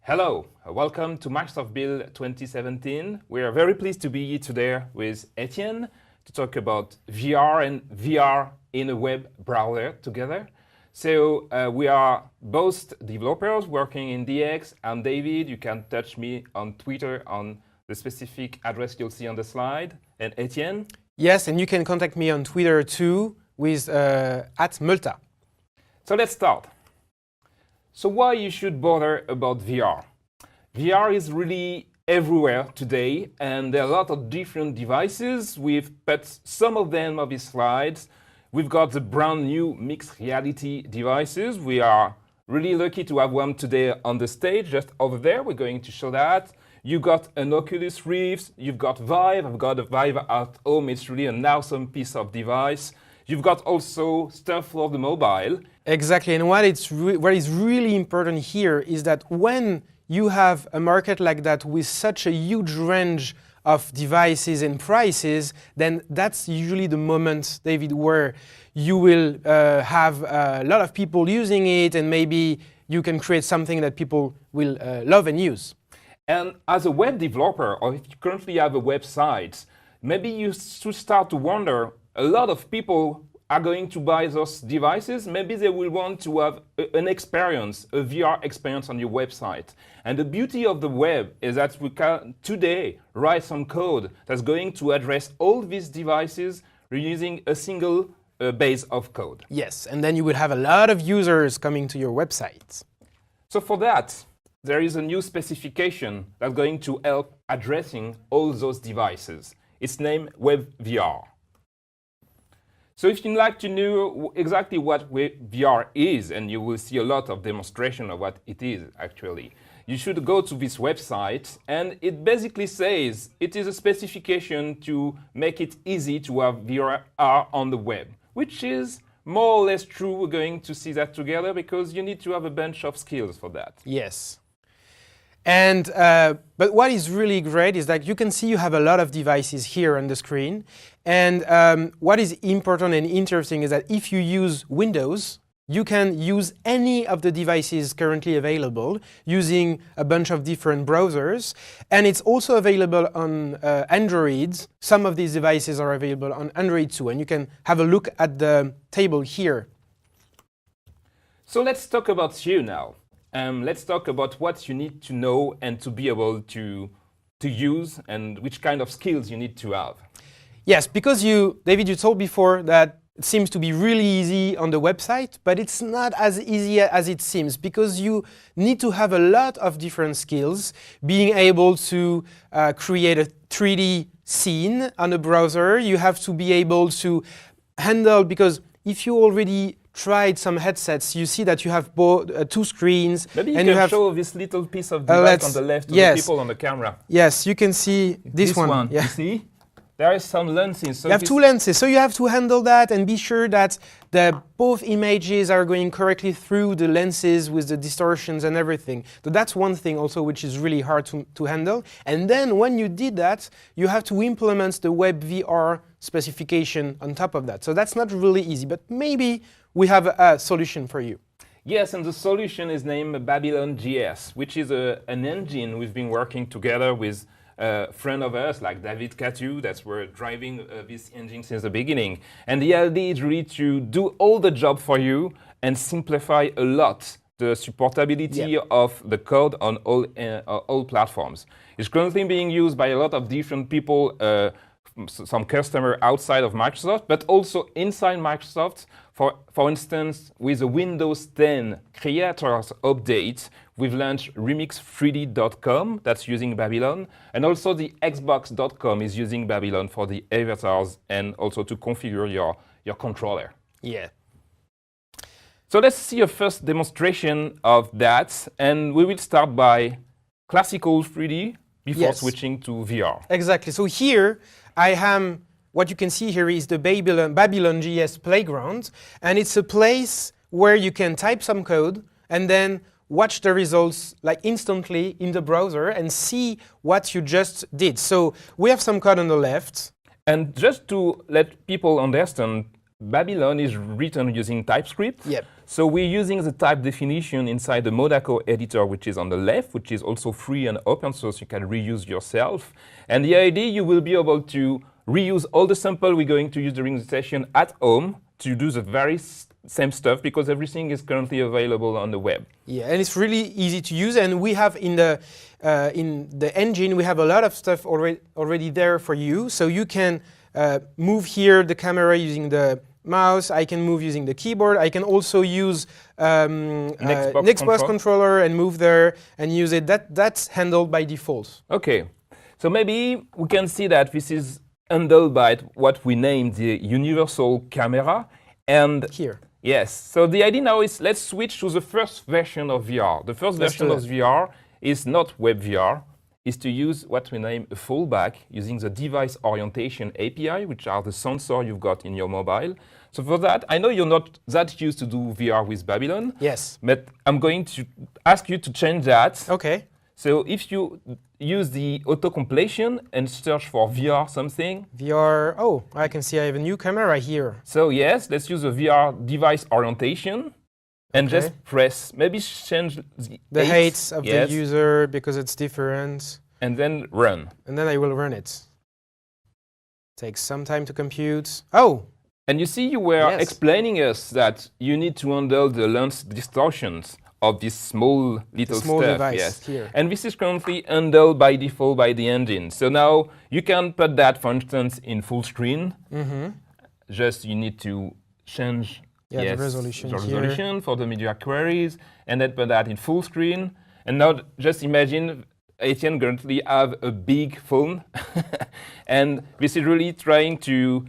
Hello, welcome to Microsoft Build 2017. We are very pleased to be here today with Etienne to talk about VR and VR in a web browser together. So we are both developers working in DX. I'm David. You can touch me on Twitter on the specific address you'll see on the slide. And Etienne? Yes, and you can contact me on Twitter too with @Multa. So let's start. So why you should bother about VR? VR is really everywhere today, and there are a lot of different devices. We've put some of them on these slides. We've got the brand new mixed reality devices. We are really lucky to have one today on the stage, just over there. We're going to show that. You got an Oculus Rift, you've got Vive. I've got a Vive at home. It's really an awesome piece of device. You've got also stuff for the mobile. Exactly, and what is really important here is that when you have a market like that with such a huge range of devices and prices, then that's usually the moment, David, where you will have a lot of people using it, and maybe you can create something that people will love and use. And as a web developer, or if you currently have a website, maybe you should start to wonder, a lot of people are going to buy those devices. Maybe they will want to have an experience, a VR experience on your website. And the beauty of the web is that we can today write some code that's going to address all these devices using a single base of code. Yes, and then you will have a lot of users coming to your website. So for that, there is a new specification that's going to help addressing all those devices. It's named WebVR. So if you'd like to know exactly what VR is, and you will see a lot of demonstration of what it is actually, you should go to this website, and it basically says it is a specification to make it easy to have VR on the web, which is more or less true. We're going to see that together because you need to have a bunch of skills for that. Yes. And, but what is really great is that you can see you have a lot of devices here on the screen. And what is important and interesting is that if you use Windows, you can use any of the devices currently available using a bunch of different browsers. And it's also available on Android. Some of these devices are available on Android too. And you can have a look at the table here. So let's talk about you now. Let's talk about what you need to know and to be able to use, and which kind of skills you need to have. Yes, because David, you told before that it seems to be really easy on the website, but it's not as easy as it seems, because you need to have a lot of different skills, being able to create a 3D scene on a browser. You have to be able to handle, because if you already tried some headsets, you see that you have both two screens. Maybe you and can show this little piece of device on the left to the people on the camera. Yes, you can see this one. Yeah. You see? There are some lenses. So you have two lenses, so you have to handle that and be sure that both images are going correctly through the lenses with the distortions and everything. So that's one thing also which is really hard to handle. And then when you did that, you have to implement the WebVR specification on top of that. So that's not really easy, but maybe we have a solution for you. Yes, and the solution is named Babylon.js, which is an engine we've been working together with a friend of ours, like David Catu, that's we're driving this engine since the beginning. And the idea is really to do all the job for you and simplify a lot the supportability of the code on all platforms. It's currently being used by a lot of different people, some customer outside of Microsoft, but also inside Microsoft. For instance, with the Windows 10 Creators Update, we've launched remix3d.com, that's using Babylon, and also the Xbox.com is using Babylon for the avatars and also to configure your controller. Yeah. So let's see a first demonstration of that, and we will start by classical 3D before switching to VR. Exactly. So here I am. What you can see here is the Babylon.js playground, and it's a place where you can type some code and then watch the results like instantly in the browser and see what you just did. So we have some code on the left. And just to let people understand, Babylon is written using TypeScript. Yep. So we're using the type definition inside the Monaco editor, which is on the left, which is also free and open source. You can reuse yourself. And the idea, you will be able to reuse all the sample we're going to use during the session at home to do the very same stuff, because everything is currently available on the web. Yeah, and it's really easy to use. And we have in the engine, we have a lot of stuff already there for you. So you can move here the camera using the mouse. I can move using the keyboard. I can also use Nextbox controller and move there and use it. That's handled by default. Okay, so maybe we can see that this is handled by what we named the universal camera. And here. Yes, so the idea now is let's switch to the first version of VR. The first version of VR is not WebVR, is to use what we name a fallback using the device orientation API, which are the sensor you've got in your mobile. So for that, I know you're not that used to do VR with Babylon. Yes. But I'm going to ask you to change that. Okay. So if you use the auto-completion and search for VR something. VR, oh, I can see I have a new camera here. So yes, let's use the VR device orientation and just press, maybe change the height of the user because it's different. And then run. And then I will run it. Takes some time to compute. Oh! And you see, you were explaining us that you need to handle the lens distortions of this small little small stuff. Device here. And this is currently handled by default by the engine. So now you can put that, for instance, in full screen. Just you need to change the resolution for the media queries, and then put that in full screen. And now just imagine Etienne currently have a big phone, and this is really trying to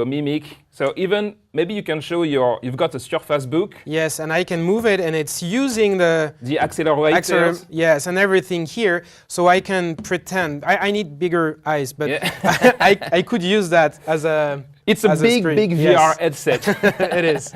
mimic. So even maybe you can show you've got a Surface Book. Yes, and I can move it, and it's using the accelerators. Yes, and everything here, so I can pretend. I need bigger eyes, but I could use that as a. It's a big VR headset. It is.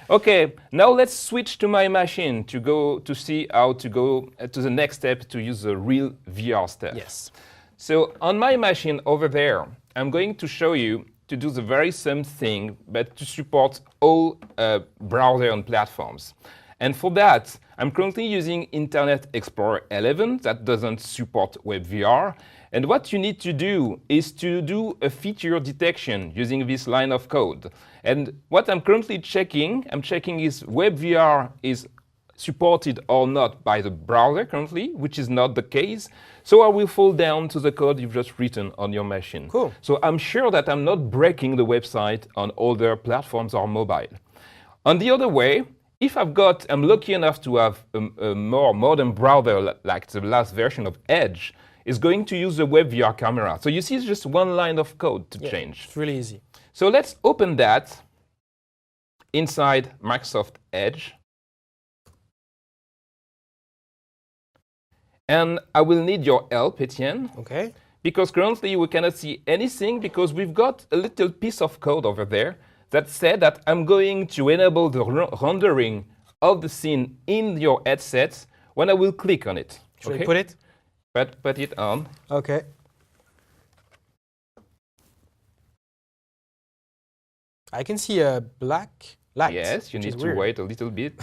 Okay, now let's switch to my machine to see how to go to the next step to use the real VR stuff. Yes. So on my machine over there, I'm going to show you to do the very same thing, but to support all browser and platforms. And for that, I'm currently using Internet Explorer 11 that doesn't support WebVR. And what you need to do is to do a feature detection using this line of code. And what I'm currently checking, is WebVR is supported or not by the browser currently, which is not the case. So I will fall down to the code you've just written on your machine. Cool. So I'm sure that I'm not breaking the website on other platforms or mobile. On the other way, if I'm lucky enough to have a more modern browser like the last version of Edge, is going to use the WebVR camera. So you see it's just one line of code to change. It's really easy. So let's open that inside Microsoft Edge. And I will need your help, Etienne. Okay. Because currently we cannot see anything because we've got a little piece of code over there that said that I'm going to enable the rendering of the scene in your headset when I will click on it. Should I put it? Put it on. Okay. I can see a black light. Yes, you need to wait a little bit.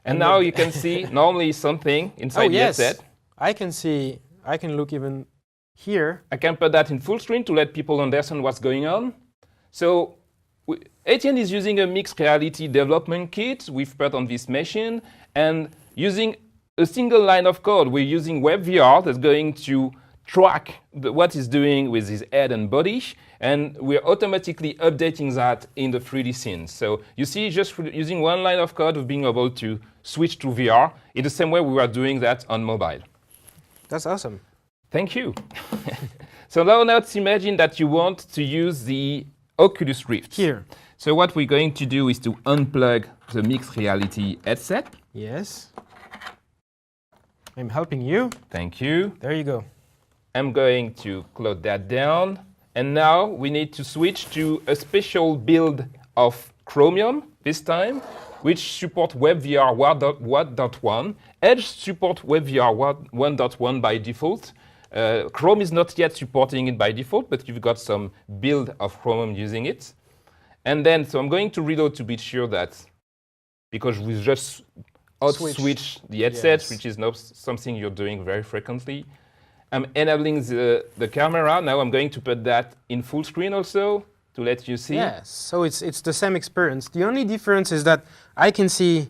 And now you can see normally something inside the headset. I can see, I can look even here. I can put that in full screen to let people understand what's going on. So Etienne is using a mixed reality development kit we've put on this machine, and using a single line of code, we're using WebVR that's going to track what it's doing with his head and body, and we're automatically updating that in the 3D scene. So you see, just using one line of code of being able to switch to VR in the same way we were doing that on mobile. That's awesome. Thank you. So now let's imagine that you want to use the Oculus Rift. Here. So what we're going to do is to unplug the mixed reality headset. Yes. I'm helping you. Thank you. There you go. I'm going to close that down. And now we need to switch to a special build of Chromium this time, which supports WebVR 1.1. Edge supports WebVR 1.1 by default. Chrome is not yet supporting it by default, but you've got some build of Chrome using it. And then, so I'm going to reload to be sure that, because we just switch the headset, which is not something you're doing very frequently. I'm enabling the camera. Now I'm going to put that in full screen also to let you see. Yes, so it's the same experience. The only difference is that I can see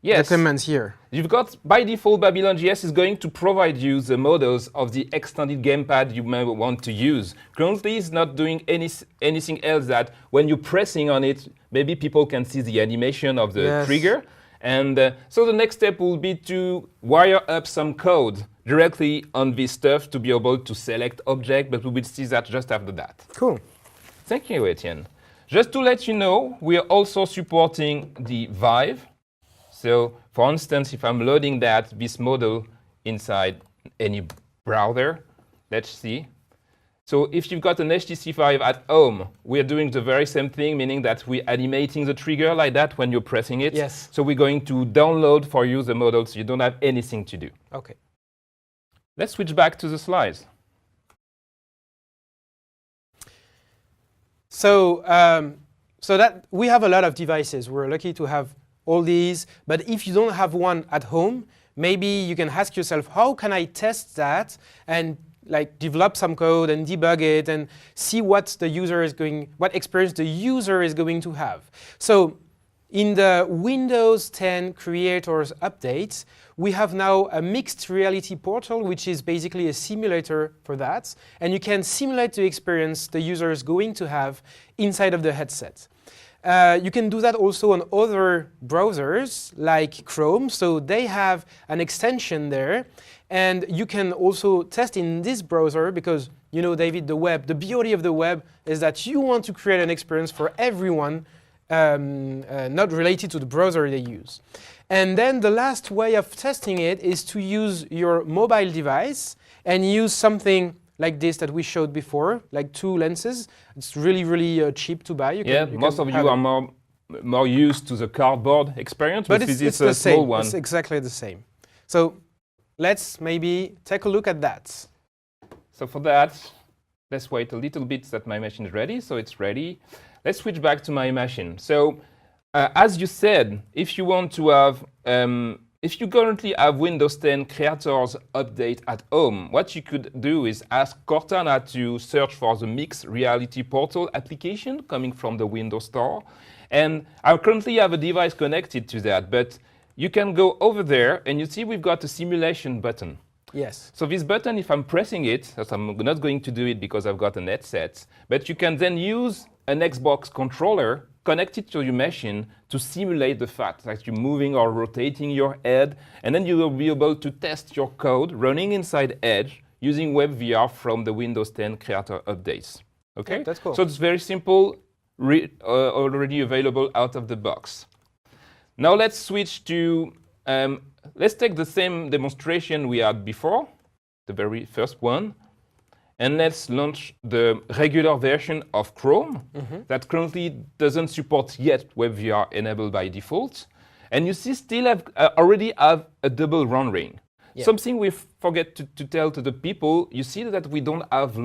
the commands here. You've got, by default, Babylon JS is going to provide you the models of the extended gamepad you may want to use. Currently, it's not doing anything else that when you're pressing on it, maybe people can see the animation of the trigger. And so the next step will be to wire up some code directly on this stuff to be able to select object, but we will see that just after that. Cool. Thank you, Etienne. Just to let you know, we are also supporting the Vive. So, for instance, if I'm loading this model inside any browser, let's see. So if you've got an HTC Vive at home, we're doing the very same thing, meaning that we're animating the trigger like that when you're pressing it. Yes. So we're going to download for you the model so you don't have anything to do. OK. Let's switch back to the slides. So, so that we have a lot of devices. We're lucky to have all these. But if you don't have one at home, maybe you can ask yourself, how can I test that and like develop some code and debug it and see what experience the user is going to have. So in the Windows 10 Creators update, we have now a mixed reality portal, which is basically a simulator for that. And you can simulate the experience the user is going to have inside of the headset. You can do that also on other browsers like Chrome. So they have an extension there. And you can also test in this browser because, you know, David, the beauty of the web is that you want to create an experience for everyone not related to the browser they use. And then the last way of testing it is to use your mobile device and use something like this that we showed before, like 2 lenses. It's really, really cheap to buy. Most of you are more used to the cardboard experience, but this is a small one. It's exactly the same. So let's maybe take a look at that. So for that, let's wait a little bit that my machine is ready. So it's ready. Let's switch back to my machine. So as you said, if you want to have, if you currently have Windows 10 Creators Update at home, what you could do is ask Cortana to search for the Mixed Reality Portal application coming from the Windows Store. And I currently have a device connected to that, but you can go over there and you see we've got a simulation button. Yes. So this button, if I'm pressing it, as I'm not going to do it because I've got a headset, but you can then use an Xbox controller connected to your machine to simulate the fact that you're moving or rotating your head, and then you will be able to test your code running inside Edge using WebVR from the Windows 10 Creator Updates. Okay? Yeah, that's cool. So it's very simple, already available out of the box. Now let's switch to, let's take the same demonstration we had before, the very first one, and let's launch the regular version of Chrome that currently doesn't support yet WebVR enabled by default. And you see still already have a double rendering. Yeah. Something we forget to tell to the people, you see that we don't have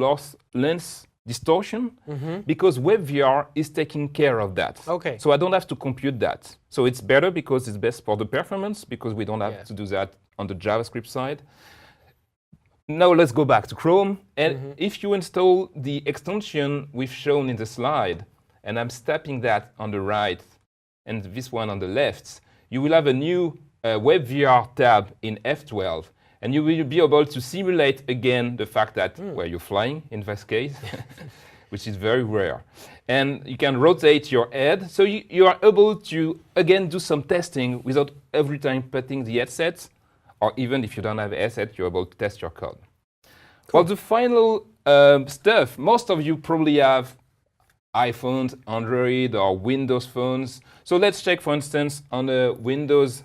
lens distortion because WebVR is taking care of that. Okay. So I don't have to compute that. So it's better because it's best for the performance because we don't have to do that on the JavaScript side. Now let's go back to Chrome. And if you install the extension we've shown in the slide, and I'm stepping that on the right and this one on the left, you will have a new WebVR tab in F12. And you will be able to simulate again the fact that where you're flying in this case, which is very rare. And you can rotate your head. So you are able to, again, do some testing without every time putting the headset. Or even if you don't have a headset, you're able to test your code. Cool. Well, the final stuff, most of you probably have iPhones, Android, or Windows phones. So let's check, for instance, on the Windows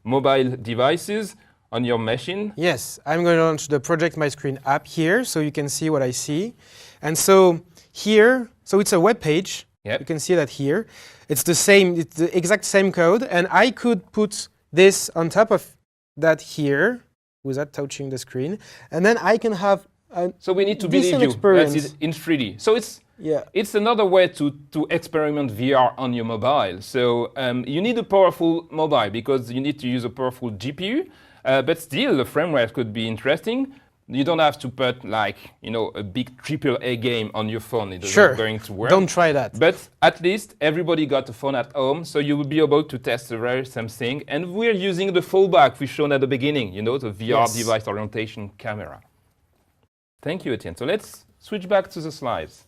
mobile devices on your machine. Yes, I'm going to launch the Project My Screen app here so you can see what I see. And so here, so it's a web page. Yep. You can see that here. It's the same, it's the exact same code. And I could put this on top of that here. without touching the screen. And then I can have a So we need to believe decent you. experience. That's it in 3D. So Yeah. it's another way to experiment VR on your mobile. So you need a powerful mobile because you need to use a powerful GPU, but still the frame rate could be interesting. You don't have to put like, a big AAA game on your phone. It's not going to work. Don't try that. But at least everybody got a phone at home, so you will be able to test the very same thing. And we're using the fallback we shown at the beginning, the VR device orientation camera. Thank you, Etienne. So let's switch back to the slides.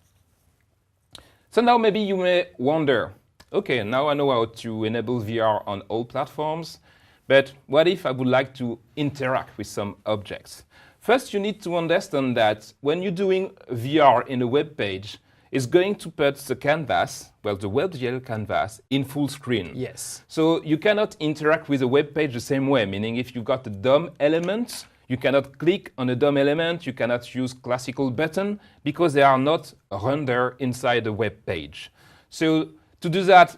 So now maybe you may wonder, okay, now I know how to enable VR on all platforms, but what if I would like to interact with some objects? First, you need to understand that when you're doing VR in a web page, it's going to put the canvas, well, the WebGL canvas, in full screen. Yes. So you cannot interact with a web page the same way, meaning if you've got a DOM element, you cannot click on a DOM element, you cannot use classical button because they are not rendered inside the web page. So to do that,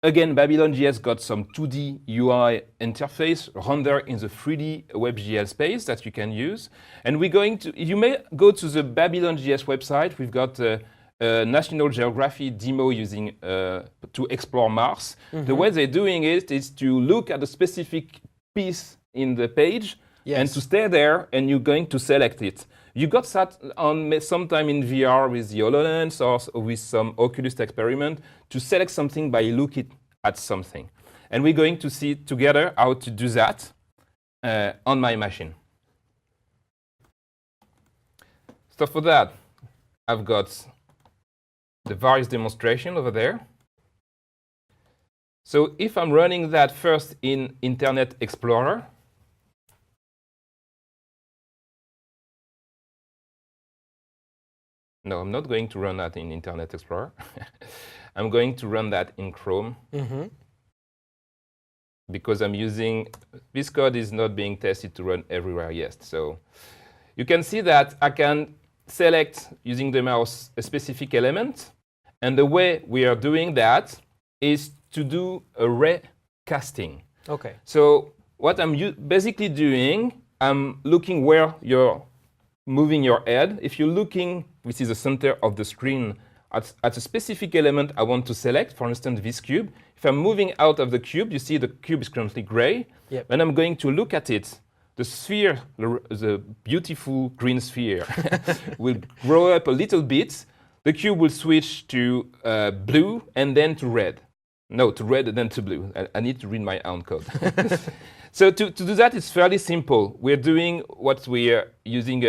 again, Babylon.js got some 2D UI interface rendered in the 3D WebGL space that you can use. And you may go to the Babylon.js website. We've got a National Geographic demo using to explore Mars. The way they're doing it is to look at a specific piece in the page and to stay there, and you're going to select it. You got that on sometime in VR with the HoloLens or with some Oculus experiment to select something by looking at something. And we're going to see together how to do that on my machine. So for that, I've got the various demonstration over there. So if I'm running that first in Internet Explorer, no, I'm not going to run that in Internet Explorer. I'm going to run that in Chrome because I'm using, this code is not being tested to run everywhere yet. So you can see that I can select using the mouse a specific element. And the way we are doing that is to do array casting. Okay. So what I'm basically doing, I'm looking where you're moving your head. If you're looking, which is the center of the screen, at a specific element I want to select, for instance, this cube. If I'm moving out of the cube, you see the cube is currently gray. Yep. When I'm going to look at it, the sphere, the beautiful green sphere, will grow up a little bit. The cube will switch to blue and then to red. No, to red and then to blue. I need to read my own code. So to do that, it's fairly simple. We're doing what we are using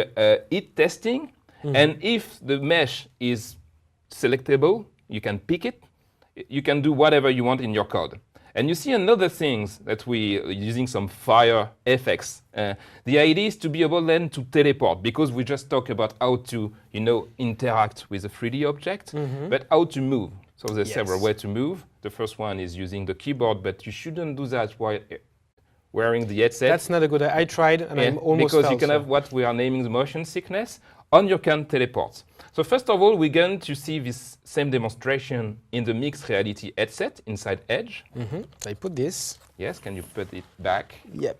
heat testing. And if the mesh is selectable, you can pick it. You can do whatever you want in your code. And you see another things that we are using some fire effects. The idea is to be able then to teleport, because we just talked about how to, interact with a 3D object, but how to move. So there's several ways to move. The first one is using the keyboard, but you shouldn't do that while wearing the headset. That's not a good idea. I tried and I'm almost because you can have what we are naming the motion sickness on your can teleport. So first of all, we're going to see this same demonstration in the mixed reality headset inside Edge. I put this. Yes, can you put it back? Yep.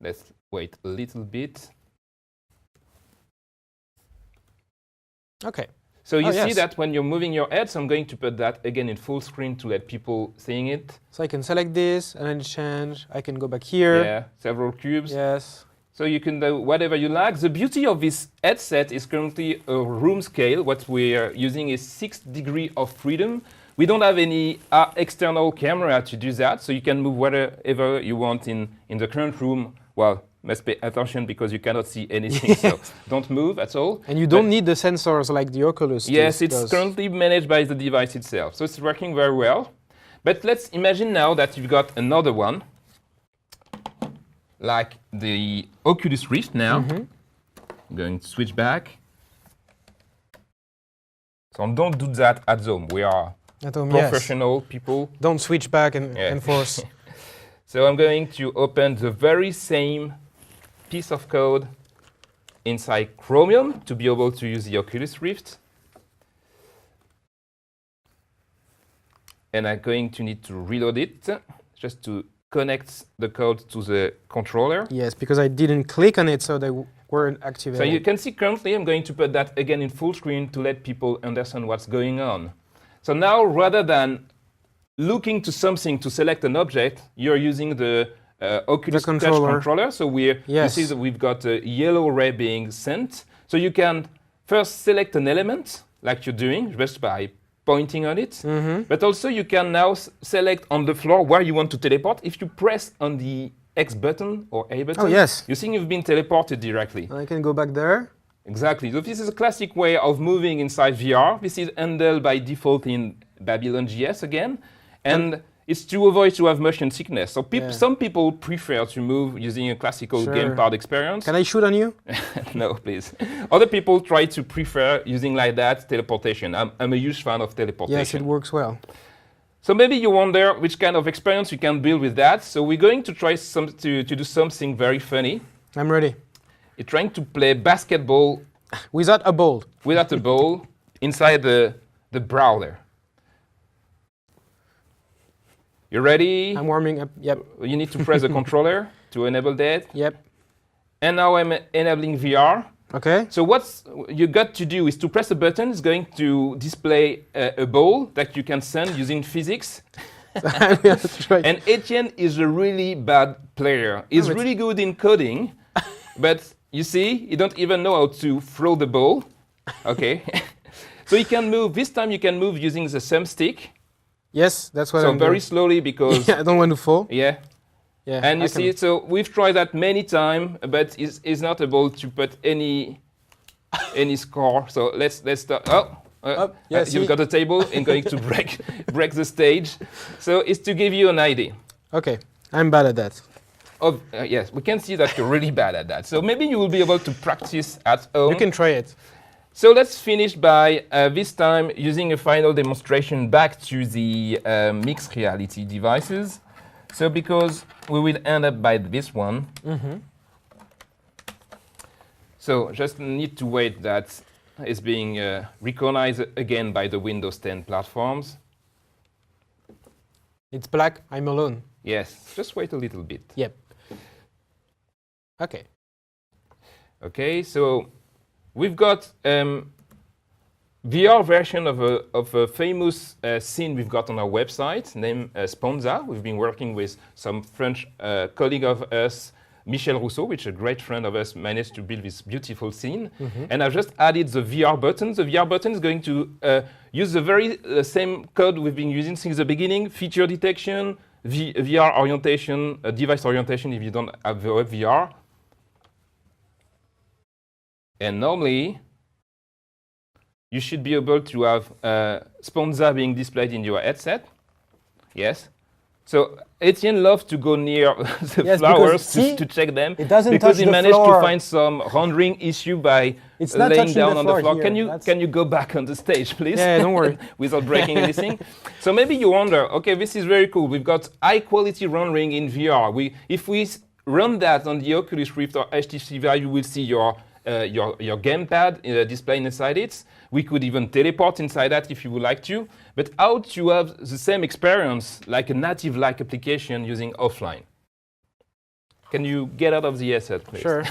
Let's wait a little bit. Okay. So you see that when you're moving your head, so I'm going to put that again in full screen to let people seeing it. So I can select this and then change. I can go back here. Yeah, several cubes. Yes. So you can do whatever you like. The beauty of this headset is currently a room scale. What we're using is 6 degrees of freedom. We don't have any external camera to do that, so you can move wherever you want in the current room. Well, must pay attention because you cannot see anything, so don't move at all. And you don't need the sensors like the Oculus. Yes, it's currently managed by the device itself, so it's working very well. But let's imagine now that you've got another one, like the Oculus Rift now. I'm going to switch back. So don't do that at home. We are professional people. Don't switch back and force. So I'm going to open the very same piece of code inside Chromium to be able to use the Oculus Rift. and I'm going to need to reload it just to connect the code to the controller. Yes, because I didn't click on it, so they weren't activated. So you can see currently I'm going to put that again in full screen to let people understand what's going on. So now, rather than looking to something to select an object, you're using the Oculus Touch controller. So you see that we've got a yellow ray being sent. So you can first select an element, like you're doing, just by pointing on it. But also you can now select on the floor where you want to teleport. If you press on the X button or A button, you think you've been teleported directly. I can go back there. Exactly. So this is a classic way of moving inside VR. This is handled by default in Babylon.js again. And it's to avoid to have motion sickness. So some people prefer to move using a classical gamepad experience. Can I shoot on you? No, please. Other people try to prefer using like that teleportation. I'm a huge fan of teleportation. Yes, it works well. So maybe you wonder which kind of experience you can build with that. So we're going to try to do something very funny. I'm ready. You're trying to play basketball without a ball. Without a ball inside the browser. You ready? I'm warming up. Yep. You need to press the controller to enable that. Yep. And now I'm enabling VR. Okay. So what you got to do is to press a button. It's going to display a ball that you can send using physics. And Etienne is a really bad player. He's really good in coding, but you see, he don't even know how to throw the ball. Okay. So you can move. This time you can move using the thumb stick. Yes, that's what I'm doing. So very slowly because I don't want to fall. Yeah. Yeah. And you see, so we've tried that many times, but it's not able to put any score. So let's start. You've got a table and going to break the stage. So it's to give you an idea. Okay, I'm bad at that. Yes, we can see that you're really bad at that. So maybe you will be able to practice at home. You can try it. So let's finish by this time using a final demonstration back to the mixed reality devices. So because we will end up by this one. So just need to wait that it's being recognized again by the Windows 10 platforms. It's black, I'm alone. Yes, just wait a little bit. Yep. Okay. Okay, so we've got VR version of a famous scene we've got on our website named Sponza. We've been working with some French colleague of us, Michel Rousseau, which a great friend of us managed to build this beautiful scene. And I've just added the VR button. The VR button is going to use the very same code we've been using since the beginning, feature detection, VR orientation, device orientation if you don't have WebVR. And normally, you should be able to have Sponza being displayed in your headset. Yes. So Etienne loves to go near the flowers to check them. It doesn't because touch he managed floor. to find some rendering issue by laying down on the floor. Here. Can you go back on the stage, please? Yeah, don't worry. Without breaking anything. So maybe you wonder, okay, this is very cool. We've got high quality rendering in VR. If we run that on the Oculus Rift or HTC VR, you will see your gamepad displaying inside it. We could even teleport inside that if you would like to. But how to have the same experience like a native-like application using offline? Can you get out of the headset, please? Sure.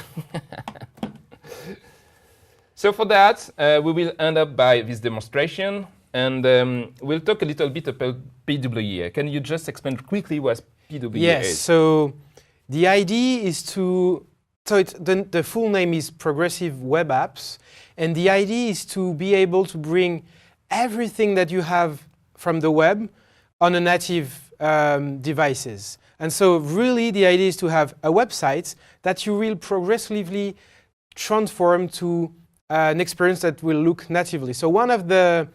So for that, we will end up by this demonstration. And we'll talk a little bit about PWA. Can you just explain quickly what PWA is? Yes, so the idea is to the full name is Progressive Web Apps, and the idea is to be able to bring everything that you have from the web on a native devices. And so really the idea is to have a website that you will progressively transform to an experience that will look natively. So one of the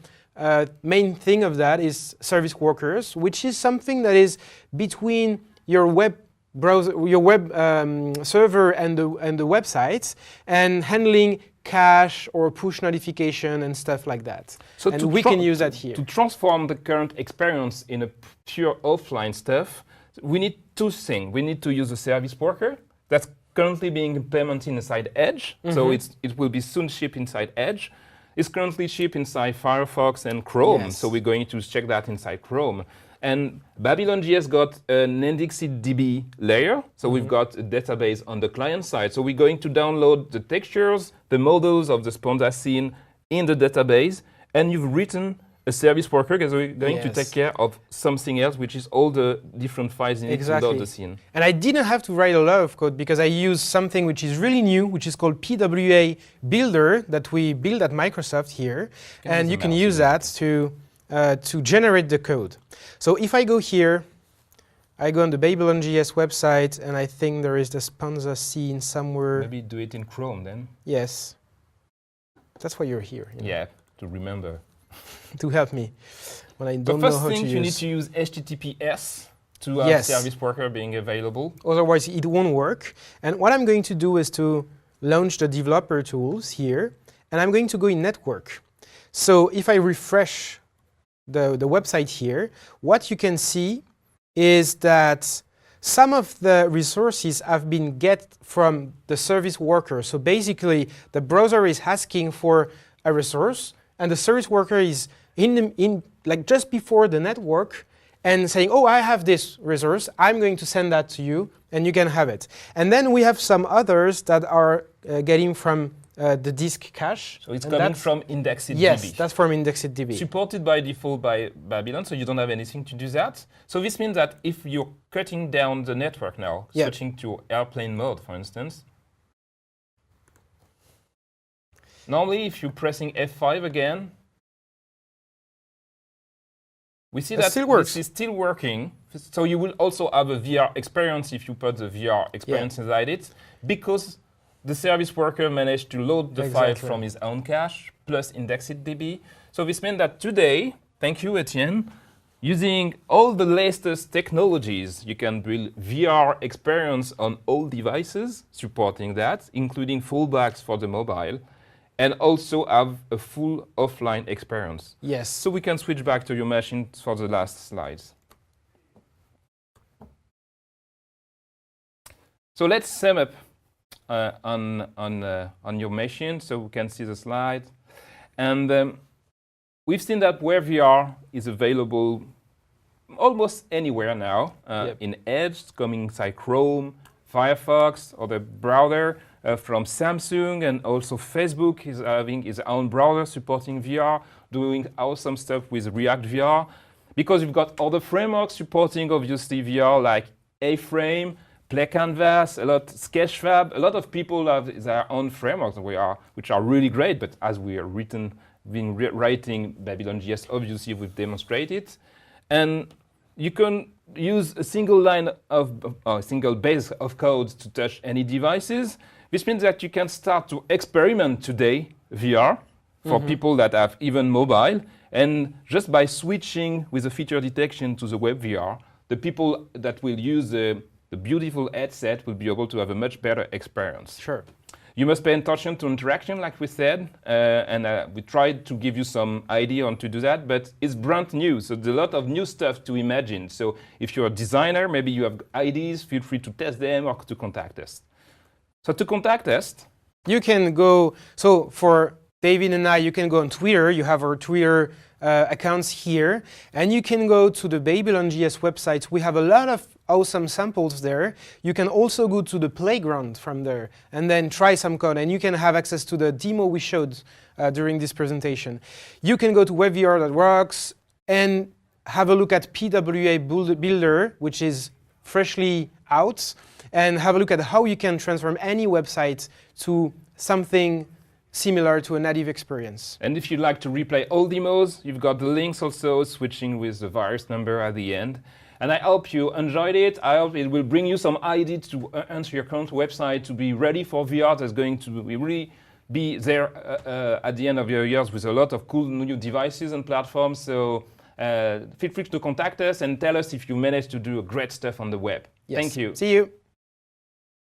main thing of that is service workers, which is something that is between your web browser, your web server and the websites, and handling cache or push notification and stuff like that. So and we can use that here. To transform the current experience in a pure offline stuff, we need two things. We need to use a service worker that's currently being implemented inside Edge. So it will be soon shipped inside Edge. is currently shipped inside Firefox and Chrome. Yes. So we're going to check that inside Chrome. And Babylon.js got an IndexedDB layer. So we've got a database on the client side. So we're going to download the textures, the models of the Sponza scene in the database. And you've written a service worker because we're going to take care of something else, which is all the different files in to load the scene. And I didn't have to write a lot of code because I used something which is really new, which is called PWA Builder that we built at Microsoft here. And you can use that to generate the code. So if I go here, I go on the Babylon.js website, and I think there is the Sponza scene somewhere. Maybe do it in Chrome then. Yes. That's why you're here. You know? Yeah, to remember. To help me when I don't know how to use. But first thing, you need to use HTTPS to have service worker being available. Otherwise, it won't work. And what I'm going to do is to launch the developer tools here, and I'm going to go in network. So if I refresh the website here, what you can see is that some of the resources have been get from the service worker. So basically, the browser is asking for a resource, and the service worker is like just before the network and saying, oh, I have this resource, I'm going to send that to you, and you can have it. And then we have some others that are getting from the disk cache. So it's coming from IndexedDB. Yes, that's from IndexedDB. Supported by default by Babylon, so you don't have anything to do that. So this means that if you're cutting down the network now, switching to airplane mode, for instance, normally if you're pressing F5 again, we see that this is still working. So you will also have a VR experience if you put the VR experience inside it, because the service worker managed to load the file from his own cache plus IndexedDB. So this means that today, thank you, Etienne, using all the latest technologies, you can build VR experience on all devices supporting that, including fallbacks for the mobile, and also have a full offline experience. Yes. So we can switch back to your machine for the last slides. So let's sum up on your machine so we can see the slide. And we've seen that WebVR is available almost anywhere now, in Edge, coming inside Chrome, Firefox, or the browser from Samsung, and also Facebook is having his own browser supporting VR, doing awesome stuff with React VR. Because you've got other frameworks supporting obviously VR like A-Frame, Play Canvas, Sketchfab. A lot of people have their own frameworks which are really great, but as we are writing Babylon.js, obviously we've demonstrated. And you can use a single line of a single base of code to touch any devices. This means that you can start to experiment today VR for people that have even mobile. And just by switching with the feature detection to the WebVR, the people that will use the beautiful headset will be able to have a much better experience. Sure. You must pay attention to interaction, like we said, and we tried to give you some idea on to do that, but it's brand new, so there's a lot of new stuff to imagine. So if you're a designer, maybe you have ideas, feel free to test them or to contact us. So to contact us, you can go, so for David and I, you can go on Twitter, you have our Twitter accounts here, and you can go to the Babylon.js website. We have a lot of awesome samples there. You can also go to the playground from there and then try some code, and you can have access to the demo we showed during this presentation. You can go to WebVR.rocks and have a look at PWA Builder, which is freshly out, and have a look at how you can transform any website to something similar to a native experience. And if you'd like to replay all demos, you've got the links also, switching with the virus number at the end. And I hope you enjoyed it. I hope it will bring you some ideas to answer your current website to be ready for VR. That's going to really be there at the end of your years with a lot of cool new devices and platforms. So feel free to contact us and tell us if you managed to do great stuff on the web. Yes. Thank you. See you.